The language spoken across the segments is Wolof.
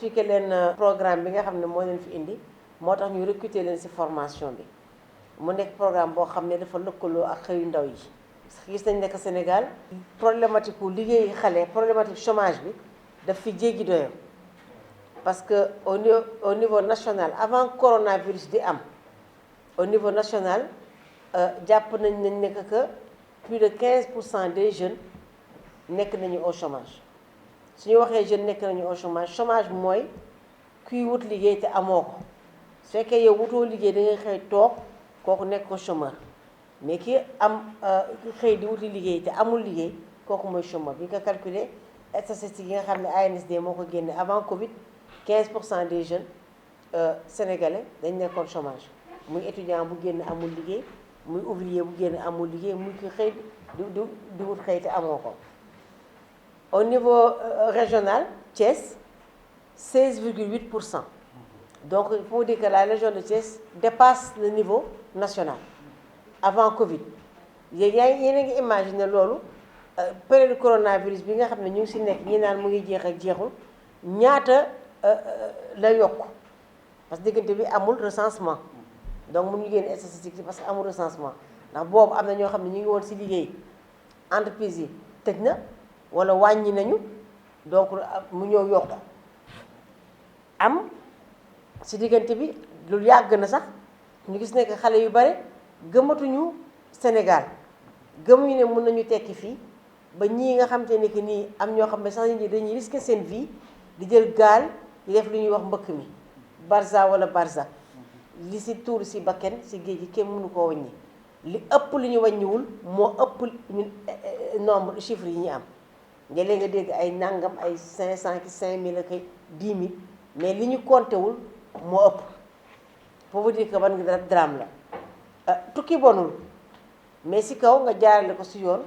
expliquer leen programme bi nga xam ne moo leen fi indi moo tax ñu recruter leen ci formation bi mu nekk programme boo xam ne dafa lëkkaloo ak xëyu ndaw yi. gis nañ ne que Sénégal problématique u liggéey xale problématique chômage bi daf fi jéggi doyo parce que au niveau national avant coronavirus di am au niveau national jàpp nañ ne que plus de 15% des jeunes nekk nañu au chômage su ñu waxee jeunes nekk nañu au chômage mooy kuy wut liggéey te amoo ko su fekkee yow wutoo liggéey da ngay xëy toog kooku nekk ko chômeur mais ki am xëy di wuti liggéey te amul liggéey kooku mooy chômeur bi nga calculer statistiques yi nga xam ne ANSD moo ko génne avant Covid 15% des jeunes sénégalais dañ nekkoon chômage muy étudiant bu génn amul liggéey muy ouvrier bu génn amul liggéey muy ki xëy di wut xëy te amoo ko. Au niveau régional Thiès 16,8%. Donc il faut dire que la région de Thiès dépasse le niveau national avant Covid. yéen a ngi imaginer loolu période coronavirus bi nga xam ne ñu ngi ci nekk ñi naan mu ngi jeex ak jeexul ñaata la yokk parce que diggante bi amul recensement donc mënuñu génn statistique parce que amul recensement ndax boobu am na ñoo xam ne ñu ngi woon ci liggéey entreprise yi tëj na walla wàññi nañu donc mu ñëw yokk am ci diggante bi lu yàgg na sax ñu gis ne que xale yu bare gëmatuñu Sénégal gëmuñu ne mën nañu tekki fii ba ñii nga xam te ne que nii am ñoo xam ne sax dañuy risquer seen vie di jël gaal di def lu ñuy wax mbëkk mi barza wala barza li ci tuur ci bakken ci géej gi kenn mënu koo wàññi li ëpp li ñu wàññiwul moo ëpp ñu nombre chiffres yi ñu am nga léegi nga dégg ay nangam ay 500 ki 5000 ak 10 000 mais li ñu compté wul moo ëpp pour vous dire que ban drame la tukki bonul mais ci kaw nga jaarale ko ci yoon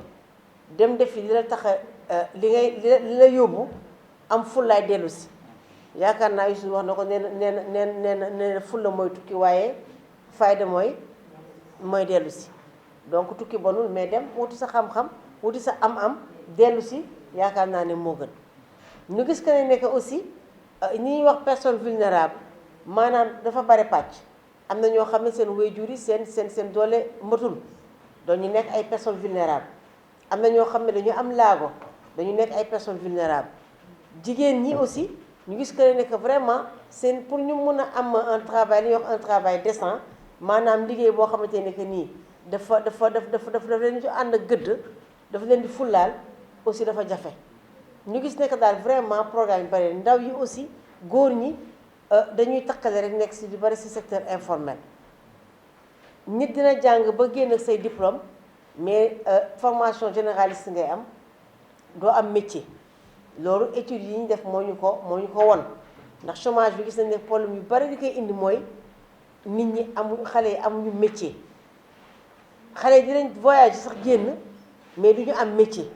dem defi li la tax li la yóbbu am fullaay dellu si yaakaar naa Youssou wax na ko nee na fulla mooy tukki waaye fayda mooy dellu si donc tukki bonul mais dem wuti sa xam-xam wuti sa am-am dellu si yaakaar naa ne moo gën. ñu gis que ne nekk aussi ñi ñuy wax personne vulnérable maanaam dafa bare pàcc am na ñoo xam ne seen waajur yi seen doole matul donc ñu nekk ay personnes vulnérables am na ñoo xam ne dañu am laago dañu nekk ay personnes vulnérables jigéen ñi aussi ñu gis que ne que vraiment seen pour ñu mun a am un travail li ñuy wax un travail décent maanaam liggéey boo xamante ne que nii dafa leen di ànd ak gëdd dafa leen di fullaal aussi dafa jafe. ñu gis ne que daal vraiment programme yu bari ndaw yi aussi góor ñi dañuy takkale rek nekk ci lu bari ci secteur informel nit dina jàng ba génn ak say diplôme mais formation généraliste ngay am doo am métier loolu études yi ñu def moo ñu ko won ndax chômage bi gis nañ ne problème yu bari di koy indi mooy nit ñi xale yi amuñu métier xale yi dinañ voyage sax génn mais du ñu am métier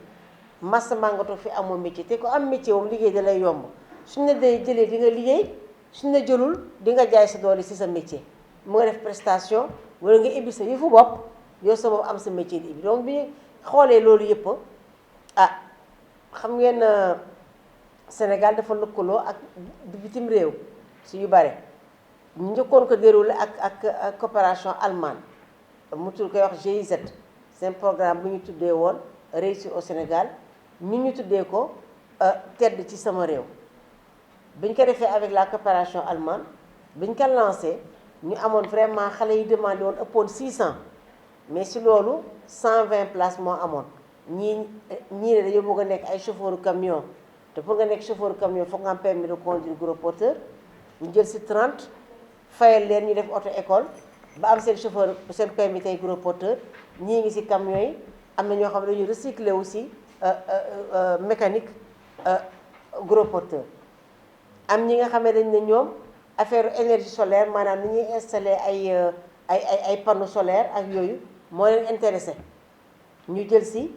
massa màngatoo fi amoo métier te ko am métier moom liggéey da lay yomb suñ la day jëlee di nga liggéey suñ la jëlul di nga jaay sa doole ci sa métier mu nga def prestation wala nga ibbi sa yëfu bopp yow sa bopp am sa métier di ibbi donc bi ñu xoolee loolu yëpp xam ngeen Sénégal dafa lëkkaloo ak bitim réew si yu bare ñu njëkkoon ko déroulé ak coopération allemande mu tudd koy wax GIZ seen programme bu ñu tuddee woon réussir au Sénégal ñu tuddee ko tedd ci sama réew bi ñu ko defee avec la coopération allemande bi ñu ko lancé ñu amoon vraiment xale yi demandé woon ëppoon 600 mais si loolu 120 places moo amoon ñii ne dañoo bëgg a nekk ay chauffeur camion te pour nga nekk chauffeur camion foog nga am permis de conduire gros porteur ñu jël si 30 fayal leen ñu def auto école ba am seen chauffeur seen permis tey gros porteur ñii ngi si camion yi am na ñoo xam ne dañuy recycler aussi mécanique gros porteur am ñi nga xam ne dañ ne ñoom affaire énergie solaire maanaam ni ñuy installer ay panneaux solaires ak yooyu moo leen intéressé ñu jël si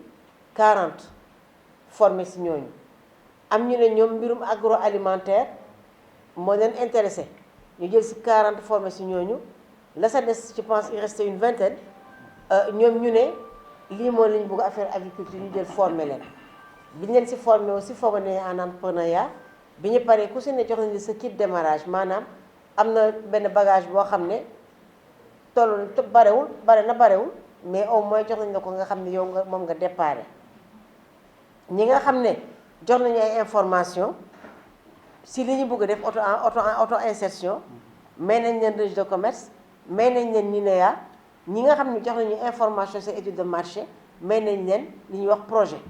40 formé si ñooñu am ñu ne ñoom mbirum agroalimentaire moo leen intéressé ñu jël si 40 formé si ñooñu la sa des je pense il restait une vingtaine ñoom ñu ne lii moo lañ bëgg affaire agriculture ñu jël formé leen bi ñu leen si formé aussi formé en entrepreneuriat bi ñu paree ku si ne jox nañ la sa kit démarrage maanaam am na benn bagage boo xam ne tollu barewul barewul mais au moins jox nañ la ko nga xam ne yow nga moom nga déparé ñi nga xam ne jox nañu ay information si li ñu bëgg a def auto insertion may nañ leen registre de commerce may nañ leen NINEA ñi nga xam ne jox nañu information sur étude de marché may nañ leen li ñuy wax projet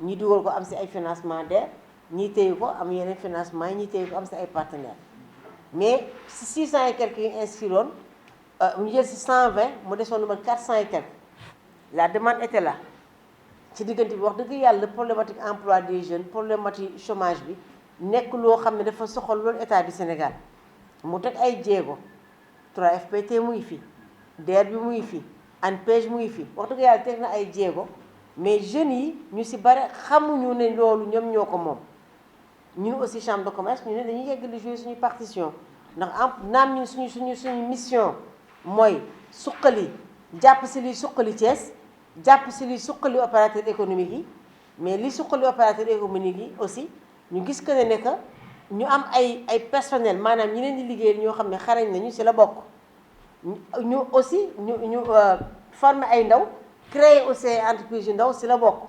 ñi dugal ko am si ay financement DER ñi téyu ko am yeneen financement yi ñi téyu ko am si ay partenaires mais si 600 et quelques yu inscriroon ñu jël si 120 mu desoon lu ma 400 et quelques la demande était là ci diggante bi wax dëgg yàlla problématique emploi des jeunes problématique chômage bi nekk loo xam ne dafa soxal loolu état du Sénégal mu teg ay jéego 3FPT mu ngi fi DER bi mu ngi fi ANPEJ mu ngi fi wax dëgg yàlla teg na ay jéego mais jeunes yi ñu si bare xamuñu ne loolu ñoom ñoo ko moom ñun aussi chambre de commerce ñu ne dañuy yegg di jouer suñu partition ndax naam ñun suñu mission mooy suqali jàpp si liy suqali Thiès jàpp si liy suqali opérateur économique yi mais li suqali opérateur économique yi aussi ñu gis que ne que ñu am ay personnel maanaam ñi leen di liggéeyal ñoo xam ne xarañ nañu si la bokk ñu aussi ñu former ay ndaw créer aussi ay entreprise yu ndaw si la bokk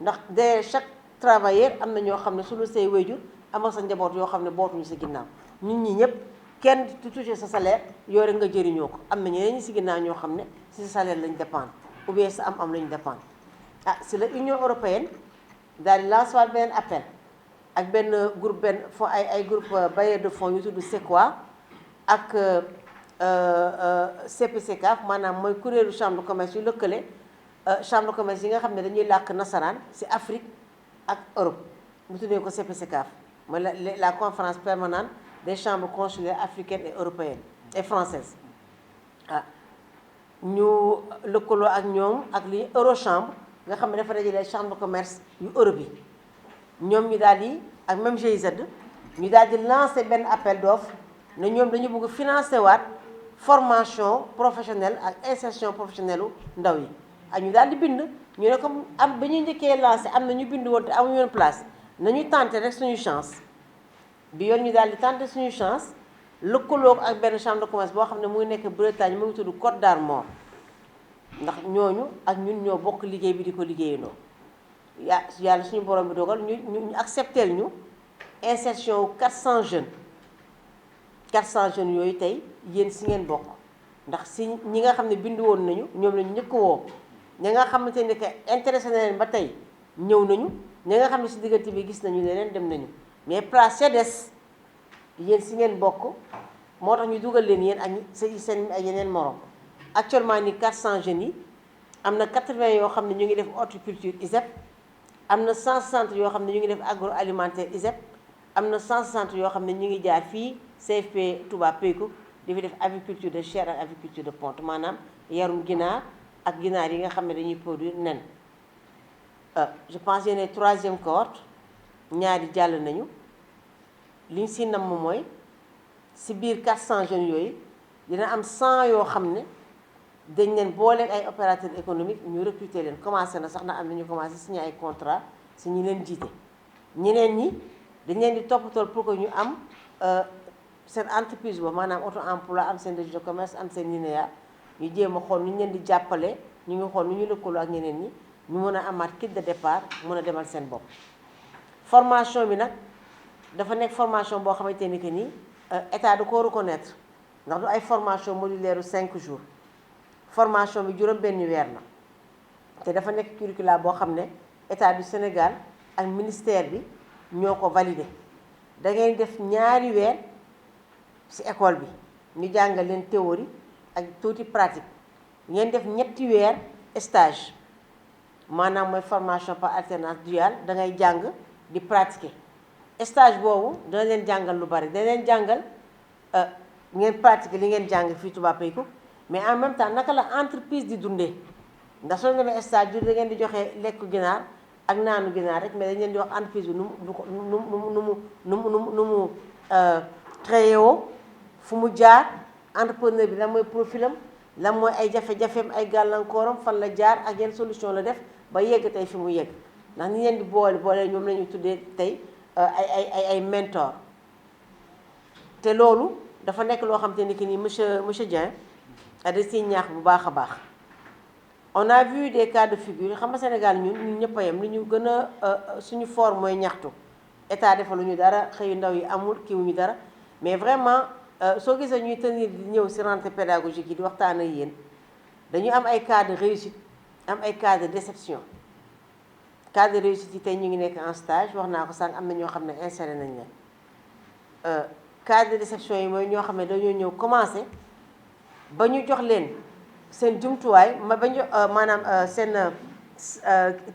ndax de chaque travailleur am na ñoo xam ne su lu say wéyjur amal sa njaboot yoo xam ne bootuñu si ginnaaw ñun ñi ñëpp kenn du touché sa salaire yoo rek nga jëriñoo ko am na ñeneen ñi si ginnaaw ñoo xam ne si sa salaire lañ dépendre ou bien sa am lañu dépendre si la Union européenne daal di lancer waat beneen appel ak benn groupe benn fo ay groupe bailleur de fonds yu tudd SECOA ak CPCCAF maanaam mooy kuréelu chambre de commerce yu lëkkale chambre de commerce yi nga xam ne dañuy làkk nasaraan si Afrique ak Europe mu tuddee ko CPCCAF mooy la conférence permanente des chambres consulaires africaines et européennes et françaises ñu lëkkaloo ak ñoom ak li Eurochambre nga xam ne dafa dajale chambre de commerce yu Europe yi ñoom ñu daal di ak même GIZ ñu daal di lancer benn appel d'offre ne ñoom dañu bëgg financer waat formation professionnelle ak insertion professionnelle u ndaw yi ak ñu daal di bind ñu ne comme am ba ñuy njëkkee lancer am na ñu bind woon te amuñu woon place nañu tenter rek suñu chance bi yoon ñu daal di tenter suñu chance lëkkaloo ak benn chambre de commerce boo xam ne mu ngi nekk Bretagne mu ngi tudd Côte d'Armor ndax ñooñu ak ñun ñoo bokk liggéey bi di ko liggéeyandoo yàlla suñu borom bi dogal ñu accepteel ñu insertion wu 400 jeunes yooyu tey yéen si ngeen bokk ndax si ñi nga xam ne bindu woon nañu ñoom lañu njëkk woo ñi nga xamante ne que intéressé na leen ba tey ñëw nañu ñi nga xam ne si diggante bi gis nañu leneen dem nañu mais place ya des yéen si ngeen bokk moo tax ñu dugal leen yéen ak seen ay yeneen morom actuellement ni 400 jeunes yi am na 80 yoo xam ne ñu ngi def horticulture ISEP am na 160 yoo xam ne ñu ngi def agroalimentaire ISEP am na 160 yoo xam ne ñu ngi jaar fii CFP Touba Pékou di fi def aviculture de chair ak aviculture de ponte maanaam yarum ginaar ak ginaar yi nga xam ne dañuy produire nen je pense yéen troisième cohorte ñaari jàll nañu li ñu si namm mooy si biir 400 jeunes yooyu dina am 100 yoo xam ne dañ leen booleeg ay opérateurs économiques ñu recruter leen commencé na sax na am na ñu commencé signé ay contrat si ñi leen jiite ñeneen ñi dañ leen di toppatool pour que ñu am seen entreprise ba maanaam auto emploi am seen registre de commerce am seen NINEA ñu jéem a xool nu ñu leen di jàppale ñu ngi xool nu ñu lëkkaloo ak ñeneen ñi ñu mën a amaat kit de départ mën a demal seen bopp formation bi nag dafa nekk formation boo xamante ni que nii état da koo reconnaître ndax du ay formation modulaire 5 jours formation bi juróom-benni weer la te dafa nekk curricula boo xam ne état du Sénégal ak ministère bi ñoo ko validé da ngay def ñaari weer ci école bi ñu jàngal leen théorie ak tuuti pratique ngeen def ñetti weer stage maanaam mooy formation par alternance duale da ngay jàng di pratiquer stage boobu dana leen jàngal lu bari dana leen jàngal ngeen pratiquer li ngeen jàng fii Touba Pékou mais en même temps naka la entreprise di dundee ndax soo demee stage bi da ngeen di joxe lekku ginaar ak naanu ginaar rek mais dañ leen di wax entreprise bi nu mu créé woo fu mu jaar entrepreneur bi lan mooy profilam lan mooy ay jafe-jafeem ay gàllankooram fan la jaar ak yenn solution la def ba yegg tey fi mu yegg ndax ni leen di boole ñoom la ñu tuddee tey ay mentor te loolu dafa nekk loo xam te ni que ni monsieur Dieng da siy ñaax bu baax a baax. On a vu des cas de figure xam nga Sénégal ñun ñëpp a yem li ñu gën a suñu fort mooy ñaxtu état defaluñu dara xëyu ndaw yi amul kiiwuñu dara mais vraiment soo gisee ñuy tenir di ñëw si rentrée pédagogique yi di waxtaan ak yéen dañu am ay cas de réussite am ay cas de déception. Cas de réussite yi tey ñu ngi nekk en stage wax naa ko sànq am na ñoo xam ne inséré nañ leen cas de déception yi mooy ñoo xam ne dañoo ñëw commencé ba ñu jox leen seen jumtuwaay maanaam seen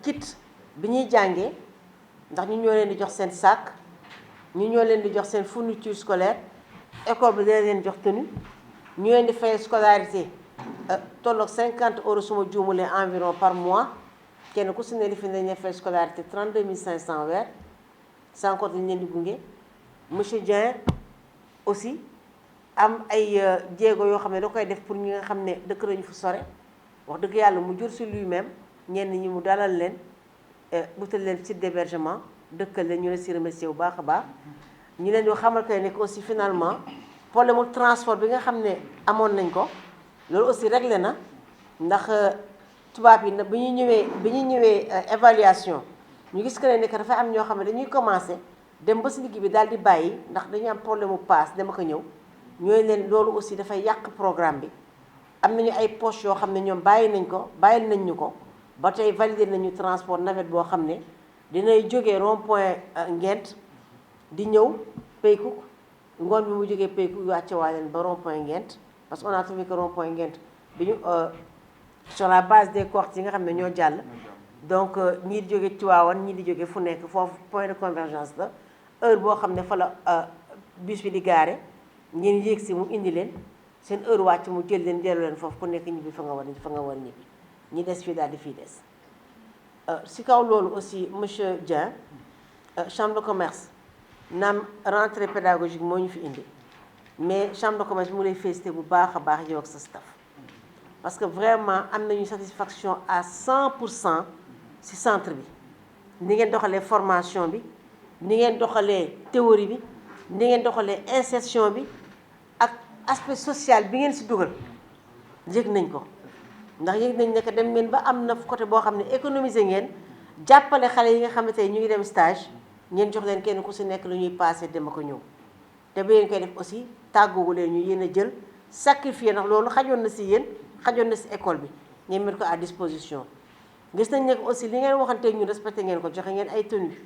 kit bi ñuy jàngee ndax ñu ñoo leen di jox seen sac ñu ñoo leen di jox seen fourniture scolaire école bi dina leen jox tenue ñu leen di fay scolarité tolloog 50 € suma juumulee environ par mois kenn ku si ne li fi ne dañuy fay scolarité 32 500 weer sans compter dañu leen di gunge monsieur Dieng aussi am ay jéego yoo xam ne da koy def pour ñi nga xam ne dëkk nañu fu sore wax dëgg yàlla mu jur si lui-même ñenn ñi mu dalal leen wutal leen site d'hébergement dëkkal leen ñu leen si remercier bu baax a baax ñu leen di xamal kay ne aussi finalement problème mu transport bi nga xam ne amoon nañ ko loolu aussi réglé na ndax tubaab yi nag bi ñu ñëwee évaluation ñu gis que ne dafa am ñoo xam ne dañuy commencé dem ba si digg bi daal di bàyyi ndax dañuy am problème mu paas dama ko ñëw ñooy leen loolu aussi dafay yàq programme bi am nañu ay poches yoo xam ne ñoom bàyyil nañ ñu ko ba tey validé nañu transport navette boo xam ne dinay jógee rond point Ngent di ñëw Paykouk ngoon bi mu jógee Paykouk wàcce waa leen ba rond point Ngent parce que on a trouvé que rond point Ngent bi ñu sur la base des cohortes yi nga xam ne ñoo jàll donc ñii di jóge Tivaouane ñii di jóge fu nekk foofu point de convergence la heure boo xam ne fa la bus bi di gaare ngeen yéeg si mu indi leen seen heure wàcc mu jël leen dellu leen foofu ku nekk ñibbi fa nga war ñibbi ñi des fii daal di fii des si kaw loolu aussi monsieur Dieng chambre de commerce naam rentrée pédagogique moo ñu fi indi mais chambre de commerce bi mu lay félicité bu baax a baax yow ak sa staff parce que vraiment am nañu satisfaction à 100% ci centre bi ni ngeen doxalee formation bi ni ngeen doxalee théorie bi ni ngeen doxalee insertion bi ak aspect social bi ngeen ci dugal yëg nañ ko ndax yëg nañ ne que dem ngeen ba am na côté boo xam ne économiser ngeen jàppale xale yi nga xam ne tey ñu ngi dem stage ngeen jox leen kenn ku ci nekk lu ñuy passé dem ko ñëw te bu ngeen koy def aussi tàggoogu leen ñu yéen a jël sacrifier ndax loolu xajoon na ci yéen xajoon na ci école bi ngeen mettre ko à disposition gis nañ ne aussi li ngeen waxante ñu respecté ngeen ko joxe ngeen ay tenue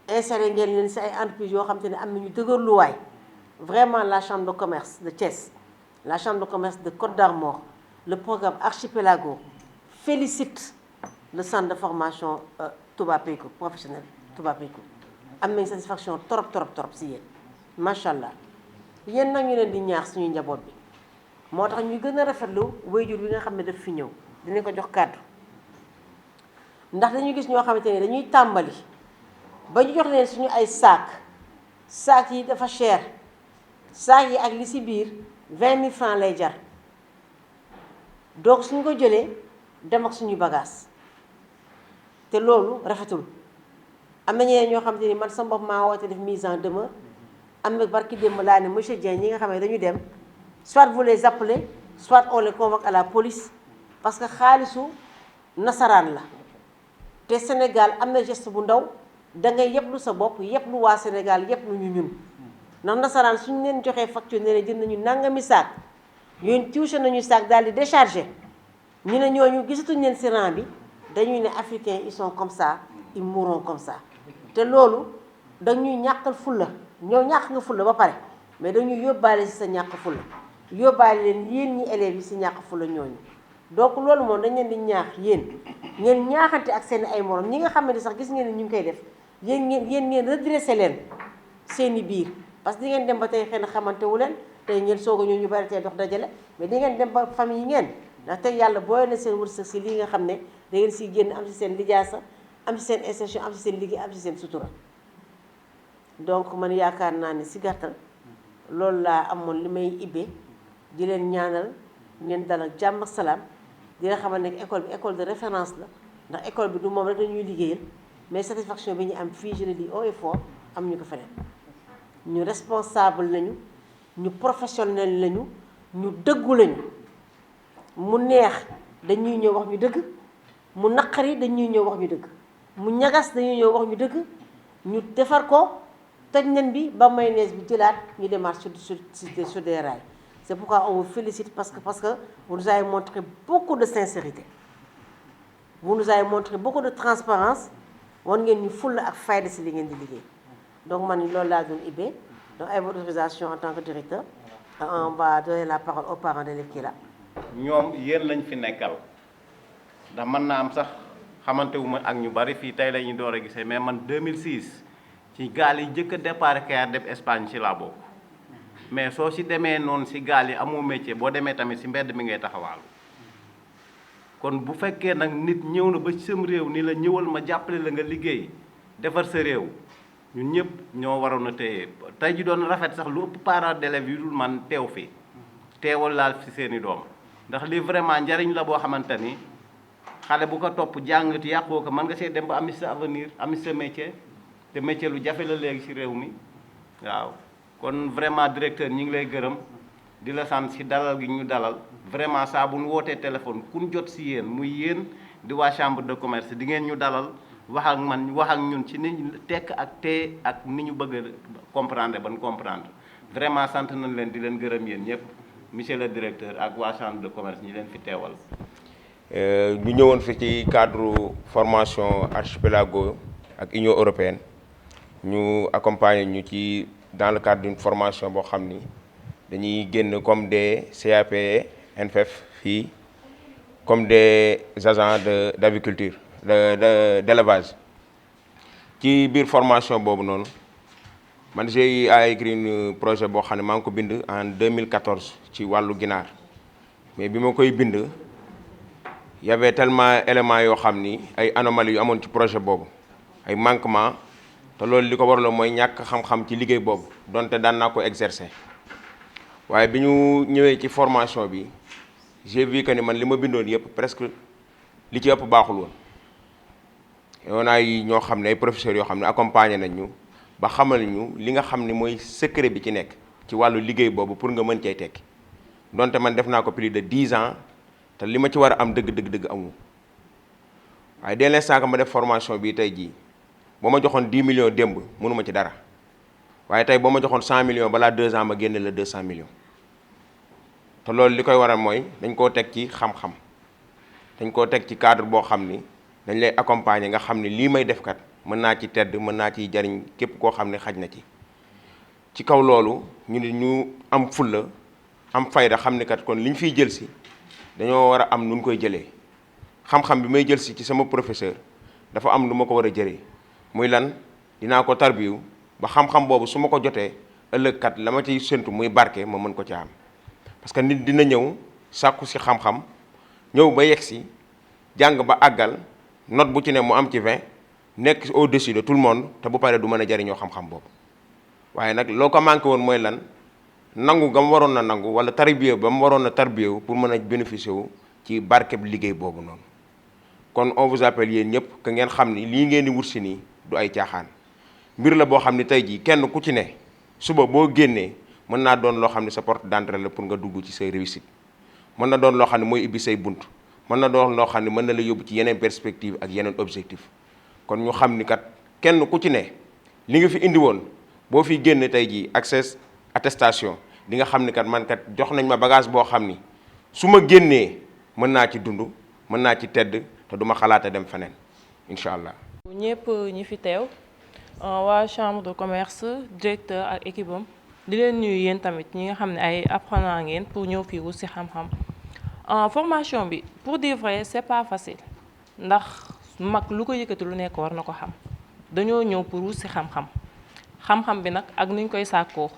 inséré ngeen leen ci ay entreprises yoo xam te ne am nañu dëgërluwaay vraiment la chambre de commerce de Thiès la chambre de commerce de Côte d'Armor le programme Archipelago félicite le centre de formation Touba Paykouk professionnel Touba Paykouk am nañ satisfaction trop ci yéen macha allah yéen nag ñu leen di ñaax suñuy njaboot bi moo tax ñu gën a rafetlu waajur bi nga xam ne daf fi ñëw dinañ ko jox kàddu ndax dañuy gis ñoo xamante ne dañuy tàmbali ba ñu jox leen suñu ay saak yi dafa cher saak yi ak li ci biir 20 000 francs lay jar donc suñu ko jëlee dem ak suñu bagage te loolu rafetul am na ñeneen ñoo xamante ni man sama bopp maa woote def mise en demeure am na barki démb laa ne monsieur Dieng ñi nga xam ne dañu dem soit vous les appelez soit on les convoque à la police parce que xaalisu nasaraan la te Sénégal am na geste bu ndaw da ngay yëpp lu sa bopp yëpp lu waa Sénégal yëpp lu ñu ñun ndax nasaraan suñu leen joxee facture ne jënd nañu nangami saak yooyu touché nañu saak daal di déchargé ñu ne ñooñu gisatuñu leen ci rang bi dañuy ne africains ils sont comme ça ils mourront comme ça te loolu dañuy ñàkkal fulla ñoo ñàkk nga fulla ba pare mais dañuy yóbbaale ci sa ñàkk fulla yóbbaale leen yéen ñi élèves yi ci ñàkk fulla ñooñu donc loolu moom dañ leen di ñaax yéen ngeen ñaaxante ak seen ay morom ñi nga xam ne sax gis ngeen ni ñu ngi koy def yéen ngeen redressé leen seeni biir parce que di ngeen dem ba tey xëy na xamante wu leen tey ngeen soog a ñëw ñu bari tey dox dajale mais di ngeen dem ba famille yi ngeen ndax tey yàlla booy na seen wërsëg ci lii nga xam ne da ngeen ciy génn am ci seen lijaasa am ci seen insertion am ci seen liggéey am ci seen sutura donc man yaakaar naa ne ci gàttal loolu laa amoon li may ibbee di leen ñaanal ngeen dal ak jàmm ak salaam di nga xamal ne école bi école de référence la ndax école bi du moom rek dañuy liggéeyal mais satisfaction bi ñu am fii je le dis haut et fort amuñu ko feneen ñu responsable lañu ñu professionnel lañu ñu dëggu lañu mu neex dañuy ñëw wax ñu dëgg mu naqari dañuy ñëw wax ñu dëgg mu ñagas dañuy ñëw wax ñu dëgg ñu defar ko toj nen bi ba mayonnaise bi jëlaat ñu démarre sur des rails. C'est pourquoi on vous félicite parce que vous nous avez montré beaucoup de sincérité. Vous nous avez montré beaucoup de transparence. Wan ngeen ñu fulla ak fayda si li ngeen di liggéey. Donc man loolu laa doon ibbee. Donc avec votre autorisation en tant que directeur, on va donner la parole aux parents d'élèves qui est là. ñoom yéen lañ fi nekkal ndax mën naa am sax xamante wu ma ak ñu bari fii tey la ñu door a gisee mais man 2006 ci gaal yi njëkk a départ Kayar dem Espagne ci laa bokk mais soo si demee noonu si gaal yi amoo métier boo demee tamit si mbedd mi ngay taxawaalu kon bu fekkee nag nit ñëw na ba ci sam réew ni la ñëwal ma jàppale la nga liggéey defar sa réew ñun ñëpp ñoo waroon a téye tey ji doon rafet sax lu ëpp parents d'élèves yu dul man teew fi teewal laal fi seeni doom ndax li vraiment njariñ la boo xamante ni xale bu ko topp jàngati yàqoo ko mën nga see dem ba ami sa avenir ami sa métier te métier lu jafe la léegi ci réew mi waaw kon vraiment directeur ñi ngi lay gërëm di la sant ci dalal gi ñu dalal vraiment saa bu ñu wootee téléphone ku ñu jot ci yéen muy yéen di waa chambre de commerce di ngeen ñu dalal wax ak man wax ak ñun ci ni tekk ak tee ak ni ñu bëgg a comprendre ban comprendre vraiment sant nañ leen di leen gërëm yéen ñëpp monsieur le directeur ak waa chambre de commerce ñi leen fi teewal. ñu ñëwoon fi ci cadre formation archipelago ak Union européenne ñu accompagner ñu ci dans le cadre d'une formation boo xam ni dañuy génn comme des CAP NFEF fii comme des agents d'aviculture d'élevage ci biir formation boobu noonu man j'ai écrit un projet boo xam ne maa ngi ko bind en 2014 ci wàllu ginaar mais bi ma koy bind y avait tellement éléments yoo xam ni ay anomalies yu amoon ci projet boobu ay manquements te loolu li ko waraloon mooy ñàkk xam-xam ci liggéey boobu donte daan naa ko exercer waaye bi ñu ñëwee ci formation bi j'ai vu que ni man li ma bindoon yëpp presque li ci ëpp baaxul woon yoon ay ñoo xam ne ay professeurs yoo xam ne accompagné nañ ñu ba xamal ñu li nga xam ni mooy secret bi ci nekk ci wàllu liggéey boobu pour nga mën cay tekki donte man def naa ko plus de 10 ans te li ma ci war a am dëgg amu waaye dès l'instant que ma def formation bi tey jii boo ma joxoon 10 millions démb mënuma ci dara waaye tey boo ma joxoon 100 millions balaa 2 ans ma génne la 200 millions te loolu li koy waral mooy dañ koo teg ci xam-xam dañ koo teg ci cadre boo xam ni dañ lay accompagner nga xam ni lii may def kat mën naa ci tedd mën naa ciy jariñ képp koo xam ne xaj na ci kaw loolu ñu am fulla am fayda xam ni kat kon li ñu fiy jël si dañoo war a am nu ñu koy jëlee xam-xam bi may jël si ci sama professeur dafa am lu ma ko war a jëree muy lan dinaa ko tarbiyu ba xam-xam boobu su ma ko jotee ëllëg kat la ma ciy séntu muy barke ma mën ko ci am parce que nit dina ñëw sàkku si xam-xam ñëw ba yegg si jàng ba àggal note bu ci ne mu am ci 20 nekk au-dessus de tout le monde te bu paree du mën a jariñoo xam-xam boobu waaye nag loo ko manqué woon mooy lan nangu ga mu waroon na nangu wala tarbiya ba mu waroon na tarbiya pour mën a bénéficier wu ci barkeb liggéey boobu noonu kon on vous appelle yéen ñëpp que ngeen xam ni lii ngeen di wut si nii du ay caaxaan mbir la boo xam ni tey jii kenn ku ci ne suba boo génnee mën naa doon loo xam ne sa porte d'entrée la pour nga dugg ci say réussite mën na doon loo xam ne mooy ibbi say bunt mën na doon loo xam ne mën na la yóbbu ci yeneen perspective ak yeneen objectif kon ñu xam ni kat kenn ku ci ne li nga fi indi woon boo fi génn tey jii accès attestation di nga xam ni kat man kat jox nañ ma bagage boo xam ni su ma génnee mën naa ci dund mën naa ci tedd te du ma xalaata dem feneen incha allah. ñëpp ñi fi teew waa chambre de commerce directeur ak équipe am di leen nuyu yéen tamit ñi nga xam ne ay apprenant ngeen pour ñëw fii wut si xam-xam formation bi pour dire vrai c'est pas facile ndax mag lu ko yëkkati lu nekk war na ko xam dañoo ñëw pour wut si xam-xam bi nag ak nuñ koy sàkkoo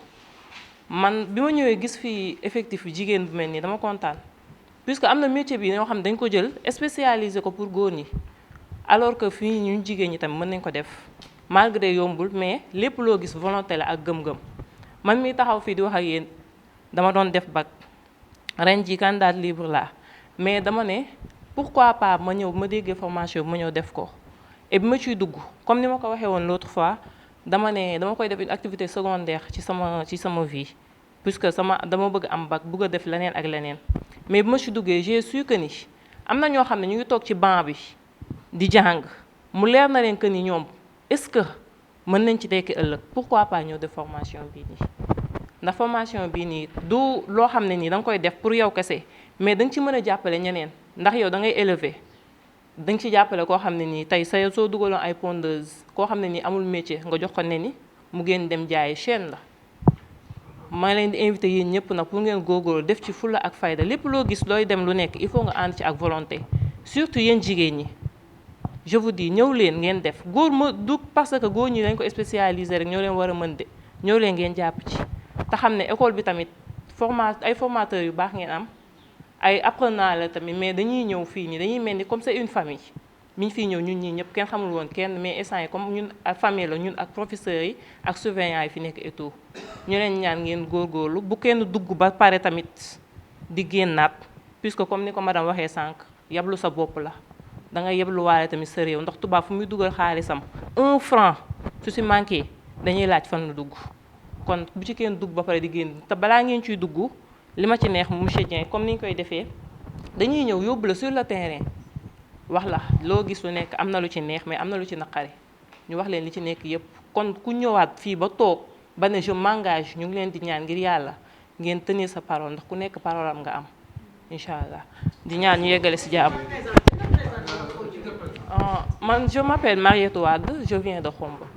man bi ma ñëwee gis fii effectif bi jigéen bu mel nii dama kontaan puisque am na métier bi ñoo xam ne dañ ko jël spécialisé ko pour góor ñi alors que fii ñun jigéen ñi tamit mën nañ ko def malgré yombul mais lépp loo gis volonté la ak gëm-gëm man mi taxaw fii di wax ak yéen dama doon def bac ren ji candidat libre la mais dama ne pourquoi pas ma ñëw ma déggee formation bi ma ñëw def ko et bi ma ciy dugg comme ni ma ko waxee woon l'autre fois dama koy def une activité secondaire ci sama vie puisque dama bëgg am bac bëgg a def leneen ak leneen mais bu ma ci duggee j'ai su que ni am na ñoo xam ne ñu ngi toog ci banc bi di jàng mu leer na leen que ni ñoom est-ce que mën nañ ci tekki ëllëg pourquoi pas ñëw def formation bii nii ndax formation bii nii du loo xam ne nii da nga koy def pour yow kese mais da nga ci mën a jàppale ñeneen ndax yow da ngay élever da nga ci jàppale koo xam ne nii tey soo dugaloon ay pondeuse koo xam ne nii amul métier nga jox ko ne ni mu génn dem jaayi chaîne la. maa leen di invité yéen ñëpp nag pour ngeen góorgóorlu def ci fulla ak fayda lépp loo gis looy dem lu nekk il faut nga ànd ci ak volonté surtout yéen jigéen ñi je vous dis ñëw leen ngeen def góor ma du parce que góor ñi dañ ko spécialisé rek ñoo leen war a mën de ñëw leen ngeen jàpp ci te xam ne école bi tamit ay formateurs yu baax ngeen am ay apprenants la tamit mais dañuy ñëw fii nii dañuy mel ni comme c'est une famille bi ñu fiy ñëw ñun ñii ñëpp kenn xamul woon kenn mais instant yi comme ñun ak famille la ñun ak professeurs yi ak surveillants yi fi nekk et tout ñu leen ñaan ngeen góorgóorlu bu kenn dugg ba pare tamit di génnaat puisque comme ni ko madame waxee sànq yablu sa bopp la da nga yabluwaale tamit sa réew ndax tubaab fu muy dugal xaalisam 1 franc su si manqué dañuy laaj fan la dugg kon bu ci kenn dugg ba pare di génn te balaa ngeen ciy dugg li ma ci neex monsieur Dieng comme ni ñu koy defee dañuy ñëw yóbbu la sur le terrain wax la loo gis lu nekk am na lu ci neex mais am na lu ci naqari ñu wax leen li ci nekk yépp kon ku ñëwaat fii ba toog ba ne je m'engage ñu ngi leen di ñaan ngir yàlla ngeen tenir sa parole ndax ku nekk parole am nga am incha allah di ñaan ñu yeggale si jàmm. man je m'appelle Mariette Wade je viens de Khombole.